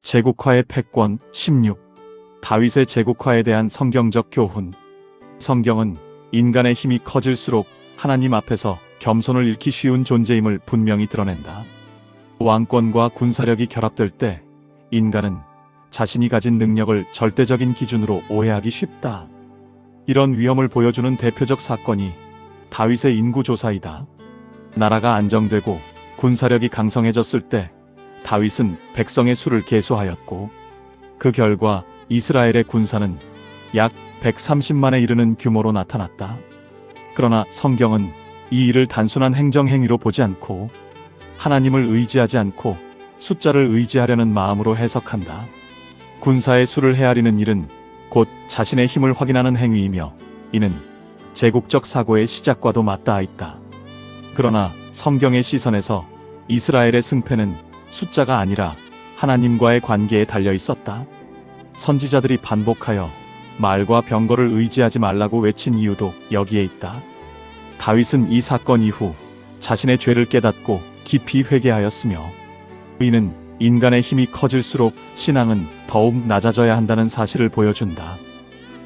제국화의 패권 16. 다윗의 제국화에 대한 성경적 교훈. 성경은 인간의 힘이 커질수록 하나님 앞에서 겸손을 잃기 쉬운 존재임을 분명히 드러낸다. 왕권과 군사력이 결합될 때 인간은 자신이 가진 능력을 절대적인 기준으로 오해하기 쉽다. 이런 위험을 보여주는 대표적 사건이 다윗의 인구조사이다. 나라가 안정되고 군사력이 강성해졌을 때 다윗은 백성의 수를 계수하였고 그 결과 이스라엘의 군사는 약 130만에 이르는 규모로 나타났다. 그러나 성경은 이 일을 단순한 행정행위로 보지 않고 하나님을 의지하지 않고 숫자를 의지하려는 마음으로 해석한다. 군사의 수를 헤아리는 일은 곧 자신의 힘을 확인하는 행위이며 이는 제국적 사고의 시작과도 맞닿아 있다. 그러나 성경의 시선에서 이스라엘의 승패는 숫자가 아니라 하나님과의 관계에 달려 있었다. 선지자들이 반복하여 말과 병거를 의지하지 말라고 외친 이유도 여기에 있다. 다윗은 이 사건 이후 자신의 죄를 깨닫고 깊이 회개하였으며 이는 인간의 힘이 커질수록 신앙은 더욱 낮아져야 한다는 사실을 보여준다.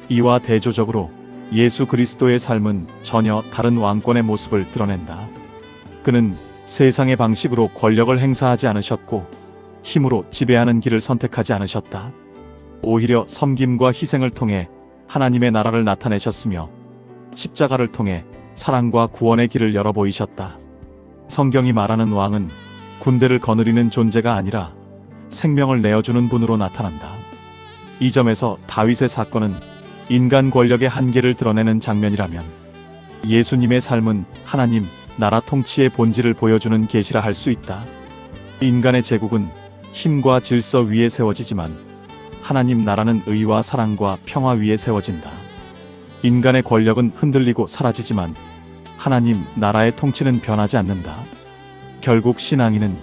이와 대조적으로 예수 그리스도의 삶은 전혀 다른 왕권의 모습을 드러낸다. 그는 세상의 방식으로 권력을 행사하지 않으셨고 힘으로 지배하는 길을 선택하지 않으셨다. 오히려 섬김과 희생을 통해 하나님의 나라를 나타내셨으며 십자가를 통해 사랑과 구원의 길을 열어 보이셨다. 성경이 말하는 왕은 군대를 거느리는 존재가 아니라 생명을 내어주는 분으로 나타난다. 이 점에서 다윗의 사건은 인간 권력의 한계를 드러내는 장면이라면 예수님의 삶은 하나님, 나라 통치의 본질을 보여주는 계시라 할 수 있다. 인간의 제국은 힘과 질서 위에 세워지지만 하나님 나라는 의와 사랑과 평화 위에 세워진다. 인간의 권력은 흔들리고 사라지지만 하나님 나라의 통치는 변하지 않는다. 결국 신앙인은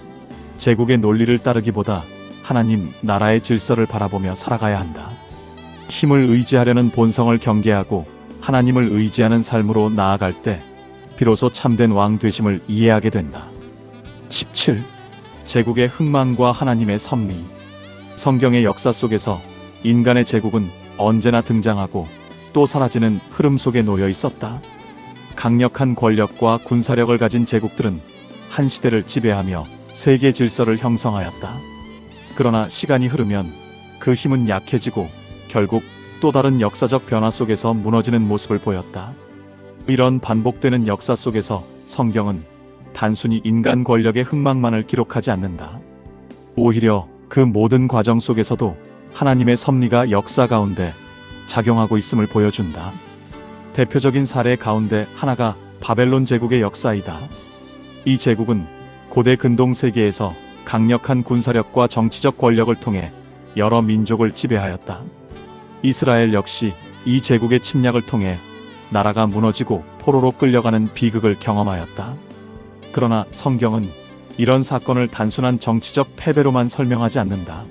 제국의 논리를 따르기보다 하나님 나라의 질서를 바라보며 살아가야 한다. 힘을 의지하려는 본성을 경계하고 하나님을 의지하는 삶으로 나아갈 때 비로소 참된 왕 되심을 이해하게 된다. 17. 제국의 흥망과 하나님의 섭리. 성경의 역사 속에서 인간의 제국은 언제나 등장하고 또 사라지는 흐름 속에 놓여 있었다. 강력한 권력과 군사력을 가진 제국들은 한 시대를 지배하며 세계 질서를 형성하였다. 그러나 시간이 흐르면 그 힘은 약해지고 결국 또 다른 역사적 변화 속에서 무너지는 모습을 보였다. 이런 반복되는 역사 속에서 성경은 단순히 인간 권력의 흥망만을 기록하지 않는다. 오히려 그 모든 과정 속에서도 하나님의 섭리가 역사 가운데 작용하고 있음을 보여준다. 대표적인 사례 가운데 하나가 바벨론 제국의 역사이다. 이 제국은 고대 근동 세계에서 강력한 군사력과 정치적 권력을 통해 여러 민족을 지배하였다. 이스라엘 역시 이 제국의 침략을 통해 나라가 무너지고 포로로 끌려가는 비극을 경험하였다. 그러나 성경은 이런 사건을 단순한 정치적 패배로만 설명하지 않는다.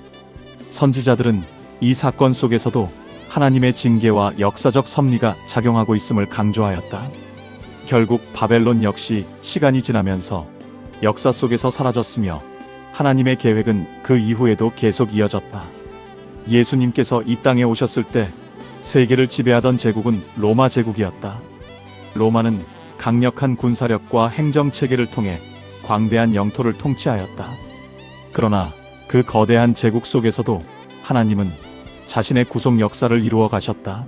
선지자들은 이 사건 속에서도 하나님의 징계와 역사적 섭리가 작용하고 있음을 강조하였다. 결국 바벨론 역시 시간이 지나면서 역사 속에서 사라졌으며 하나님의 계획은 그 이후에도 계속 이어졌다. 예수님께서 이 땅에 오셨을 때 세계를 지배하던 제국은 로마 제국이었다. 로마는 강력한 군사력과 행정체계를 통해 광대한 영토를 통치하였다. 그러나 그 거대한 제국 속에서도 하나님은 자신의 구속 역사를 이루어 가셨다.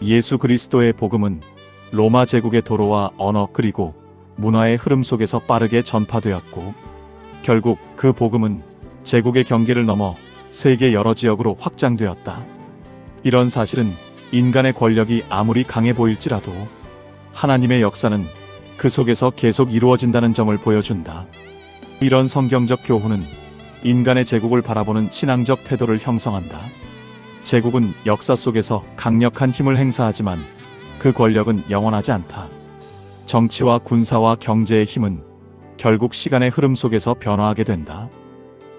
예수 그리스도의 복음은 로마 제국의 도로와 언어 그리고 문화의 흐름 속에서 빠르게 전파되었고 결국 그 복음은 제국의 경계를 넘어 세계 여러 지역으로 확장되었다. 이런 사실은 인간의 권력이 아무리 강해 보일지라도 하나님의 역사는 그 속에서 계속 이루어진다는 점을 보여준다. 이런 성경적 교훈은 인간의 제국을 바라보는 신앙적 태도를 형성한다. 제국은 역사 속에서 강력한 힘을 행사하지만 그 권력은 영원하지 않다. 정치와 군사와 경제의 힘은 결국 시간의 흐름 속에서 변화하게 된다.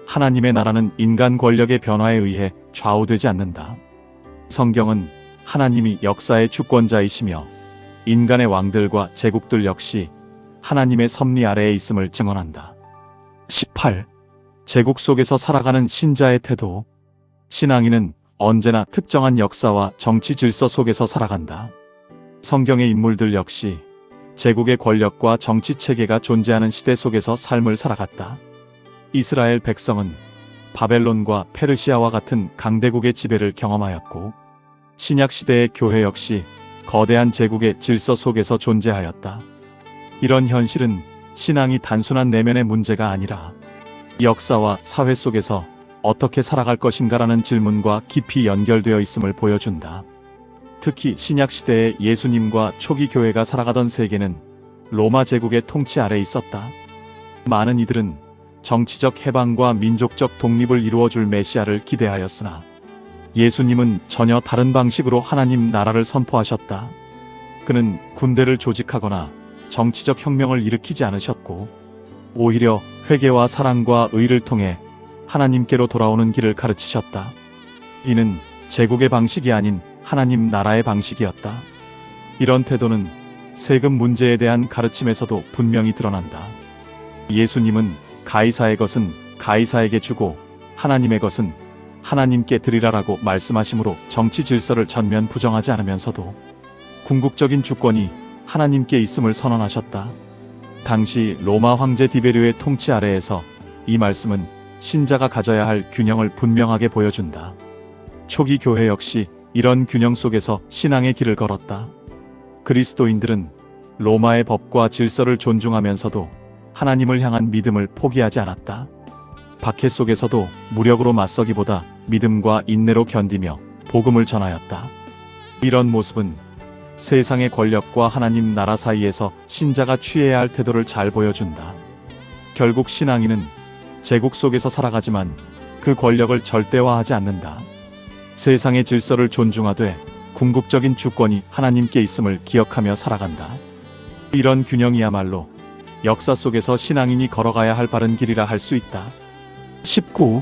하나님의 나라는 인간 권력의 변화에 의해 좌우되지 않는다. 성경은 하나님이 역사의 주권자이시며 인간의 왕들과 제국들 역시 하나님의 섭리 아래에 있음을 증언한다. 18. 제국 속에서 살아가는 신자의 태도. 신앙인은 언제나 특정한 역사와 정치 질서 속에서 살아간다. 성경의 인물들 역시 제국의 권력과 정치 체계가 존재하는 시대 속에서 삶을 살아갔다. 이스라엘 백성은 바벨론과 페르시아와 같은 강대국의 지배를 경험하였고, 신약 시대의 교회 역시 거대한 제국의 질서 속에서 존재하였다. 이런 현실은 신앙이 단순한 내면의 문제가 아니라 역사와 사회 속에서 어떻게 살아갈 것인가라는 질문과 깊이 연결되어 있음을 보여준다. 특히 신약 시대의 예수님과 초기 교회가 살아가던 세계는 로마 제국의 통치 아래 있었다. 많은 이들은 정치적 해방과 민족적 독립을 이루어줄 메시아를 기대하였으나 예수님은 전혀 다른 방식으로 하나님 나라를 선포하셨다. 그는 군대를 조직하거나 정치적 혁명을 일으키지 않으셨고, 오히려 회개와 사랑과 의를 통해 하나님께로 돌아오는 길을 가르치셨다. 이는 제국의 방식이 아닌 하나님 나라의 방식이었다. 이런 태도는 세금 문제에 대한 가르침에서도 분명히 드러난다. 예수님은 가이사의 것은 가이사에게 주고 하나님의 것은 하나님께 드리라라고 말씀하심으로 정치 질서를 전면 부정하지 않으면서도 궁극적인 주권이 하나님께 있음을 선언하셨다. 당시 로마 황제 디베르의 통치 아래에서 이 말씀은 신자가 가져야 할 균형을 분명하게 보여준다. 초기 교회 역시 이런 균형 속에서 신앙의 길을 걸었다. 그리스도인들은 로마의 법과 질서를 존중하면서도 하나님을 향한 믿음을 포기하지 않았다. 박해 속에서도 무력으로 맞서기보다 믿음과 인내로 견디며 복음을 전하였다. 이런 모습은 세상의 권력과 하나님 나라 사이에서 신자가 취해야 할 태도를 잘 보여준다. 결국 신앙인은 제국 속에서 살아가지만 그 권력을 절대화하지 않는다. 세상의 질서를 존중하되 궁극적인 주권이 하나님께 있음을 기억하며 살아간다. 이런 균형이야말로 역사 속에서 신앙인이 걸어가야 할 바른 길이라 할 수 있다. 19.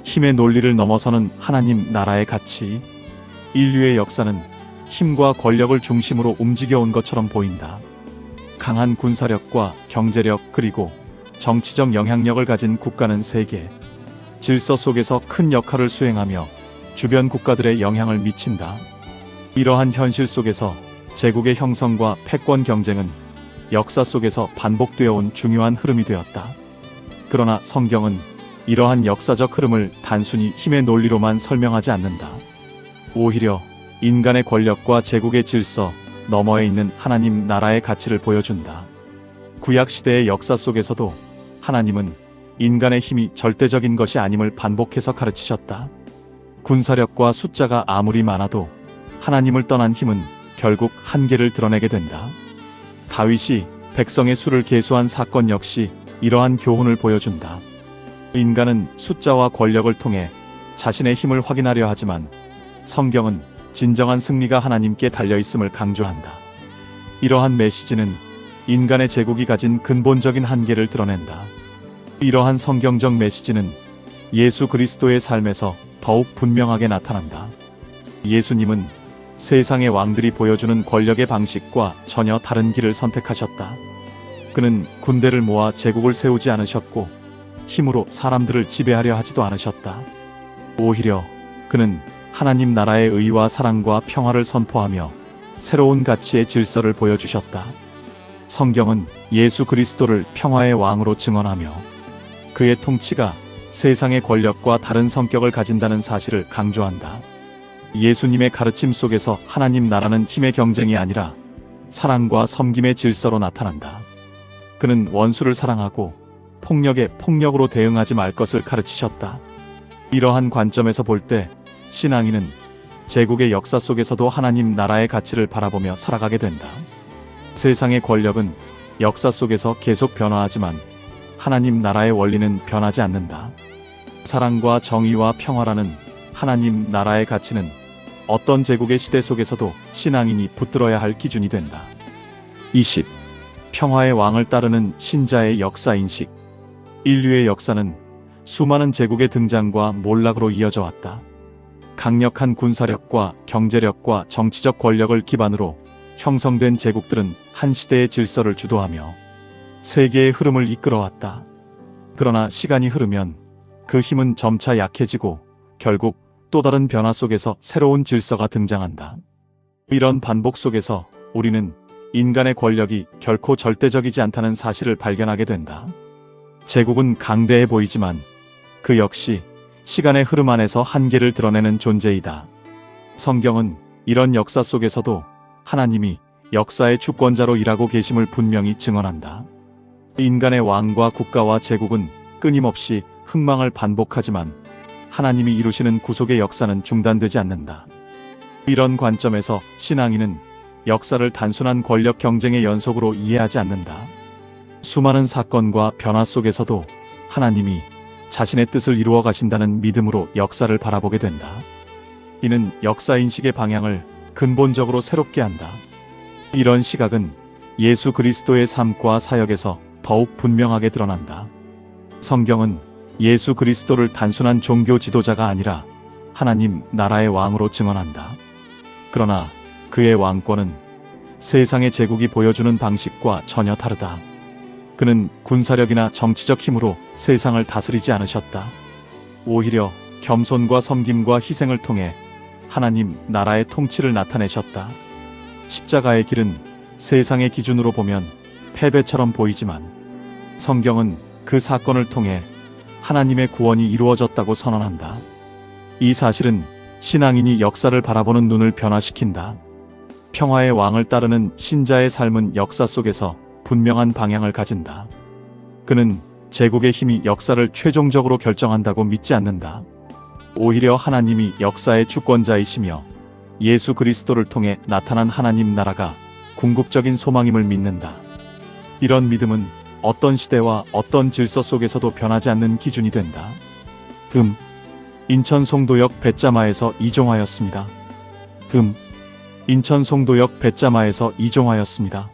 힘의 논리를 넘어서는 하나님 나라의 가치. 인류의 역사는 힘과 권력을 중심으로 움직여온 것처럼 보인다. 강한 군사력과 경제력 그리고 정치적 영향력을 가진 국가는 세계 질서 속에서 큰 역할을 수행하며 주변 국가들의 영향을 미친다. 이러한 현실 속에서 제국의 형성과 패권 경쟁은 역사 속에서 반복되어 온 중요한 흐름이 되었다. 그러나 성경은 이러한 역사적 흐름을 단순히 힘의 논리로만 설명하지 않는다. 오히려 인간의 권력과 제국의 질서 너머에 있는 하나님 나라의 가치를 보여준다. 구약 시대의 역사 속에서도 하나님은 인간의 힘이 절대적인 것이 아님을 반복해서 가르치셨다. 군사력과 숫자가 아무리 많아도 하나님을 떠난 힘은 결국 한계를 드러내게 된다. 다윗이 백성의 수를 계수한 사건 역시 이러한 교훈을 보여준다. 인간은 숫자와 권력을 통해 자신의 힘을 확인하려 하지만 성경은 진정한 승리가 하나님께 달려있음을 강조한다. 이러한 메시지는 인간의 제국이 가진 근본적인 한계를 드러낸다. 이러한 성경적 메시지는 예수 그리스도의 삶에서 더욱 분명하게 나타난다. 예수님은 세상의 왕들이 보여주는 권력의 방식과 전혀 다른 길을 선택하셨다. 그는 군대를 모아 제국을 세우지 않으셨고 힘으로 사람들을 지배하려 하지도 않으셨다. 오히려 그는 하나님 나라의 의와 사랑과 평화를 선포하며 새로운 가치의 질서를 보여주셨다. 성경은 예수 그리스도를 평화의 왕으로 증언하며 그의 통치가 세상의 권력과 다른 성격을 가진다는 사실을 강조한다. 예수님의 가르침 속에서 하나님 나라는 힘의 경쟁이 아니라 사랑과 섬김의 질서로 나타난다. 그는 원수를 사랑하고 폭력에 폭력으로 대응하지 말 것을 가르치셨다. 이러한 관점에서 볼 때 신앙인은 제국의 역사 속에서도 하나님 나라의 가치를 바라보며 살아가게 된다. 세상의 권력은 역사 속에서 계속 변화하지만 하나님 나라의 원리는 변하지 않는다. 사랑과 정의와 평화라는 하나님 나라의 가치는 어떤 제국의 시대 속에서도 신앙인이 붙들어야 할 기준이 된다. 20. 평화의 왕을 따르는 신자의 역사인식. 인류의 역사는 수많은 제국의 등장과 몰락으로 이어져 왔다. 강력한 군사력과 경제력과 정치적 권력을 기반으로 형성된 제국들은 한 시대의 질서를 주도하며 세계의 흐름을 이끌어왔다. 그러나 시간이 흐르면 그 힘은 점차 약해지고 결국 또 다른 변화 속에서 새로운 질서가 등장한다. 이런 반복 속에서 우리는 인간의 권력이 결코 절대적이지 않다는 사실을 발견하게 된다. 제국은 강대해 보이지만 그 역시 시간의 흐름 안에서 한계를 드러내는 존재이다. 성경은 이런 역사 속에서도 하나님이 역사의 주권자로 일하고 계심을 분명히 증언한다. 인간의 왕과 국가와 제국은 끊임없이 흥망을 반복하지만 하나님이 이루시는 구속의 역사는 중단되지 않는다. 이런 관점에서 신앙인은 역사를 단순한 권력 경쟁의 연속으로 이해하지 않는다. 수많은 사건과 변화 속에서도 하나님이 자신의 뜻을 이루어 가신다는 믿음으로 역사를 바라보게 된다. 이는 역사인식의 방향을 근본적으로 새롭게 한다. 이런 시각은 예수 그리스도의 삶과 사역에서 더욱 분명하게 드러난다. 성경은 예수 그리스도를 단순한 종교 지도자가 아니라 하나님 나라의 왕으로 증언한다. 그러나 그의 왕권은 세상의 제국이 보여주는 방식과 전혀 다르다. 그는 군사력이나 정치적 힘으로 세상을 다스리지 않으셨다. 오히려 겸손과 섬김과 희생을 통해 하나님 나라의 통치를 나타내셨다. 십자가의 길은 세상의 기준으로 보면 패배처럼 보이지만 성경은 그 사건을 통해 하나님의 구원이 이루어졌다고 선언한다. 이 사실은 신앙인이 역사를 바라보는 눈을 변화시킨다. 평화의 왕을 따르는 신자의 삶은 역사 속에서 분명한 방향을 가진다. 그는 제국의 힘이 역사를 최종적으로 결정한다고 믿지 않는다. 오히려 하나님이 역사의 주권자이시며 예수 그리스도를 통해 나타난 하나님 나라가 궁극적인 소망임을 믿는다. 이런 믿음은 어떤 시대와 어떤 질서 속에서도 변하지 않는 기준이 된다. 인천 송도역 뱃자마에서 이종하였습니다. 인천 송도역 뱃자마에서 이종하였습니다.